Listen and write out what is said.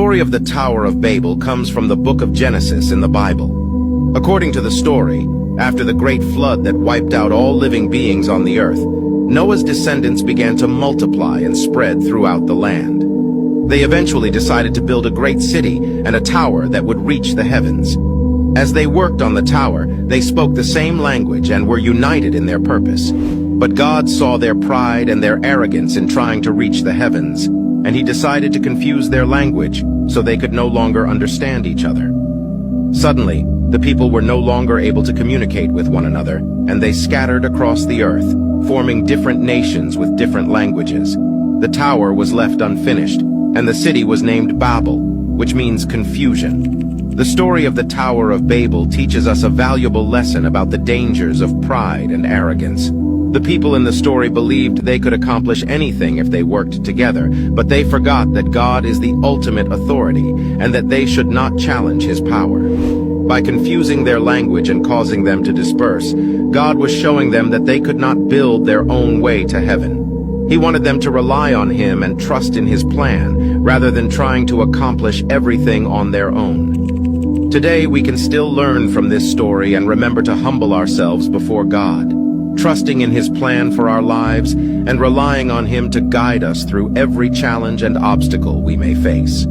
story of the Tower of Babel comes from the book of Genesis in the Bible. According to the story, after the great flood that wiped out all living beings on the earth, Noah's descendants began to multiply and spread throughout the land. They eventually decided to build a great city and a tower that would reach the heavens. As they worked on the tower, they spoke the same language and were united in their purpose. But God saw their pride and their arrogance in trying to reach the heavens, and he decided to confuse their language so they could no longer understand each other. Suddenly, the people were no longer able to communicate with one another, and they scattered across the earth, forming different nations with different languages. The tower was left unfinished, and the city was named Babel, which means confusion. The story of the Tower of Babel teaches us a valuable lesson about the dangers of pride and arrogance. The people in the story believed they could accomplish anything if they worked together, but they forgot that God is the ultimate authority and that they should not challenge his power. By confusing their language and causing them to disperse, God was showing them that they could not build their own way to heaven. He wanted them to rely on him and trust in his plan, rather than trying to accomplish everything on their own. Today, we can still learn from this story and remember to humble ourselves before God, trusting in his plan for our lives and relying on him to guide us through every challenge and obstacle we may face.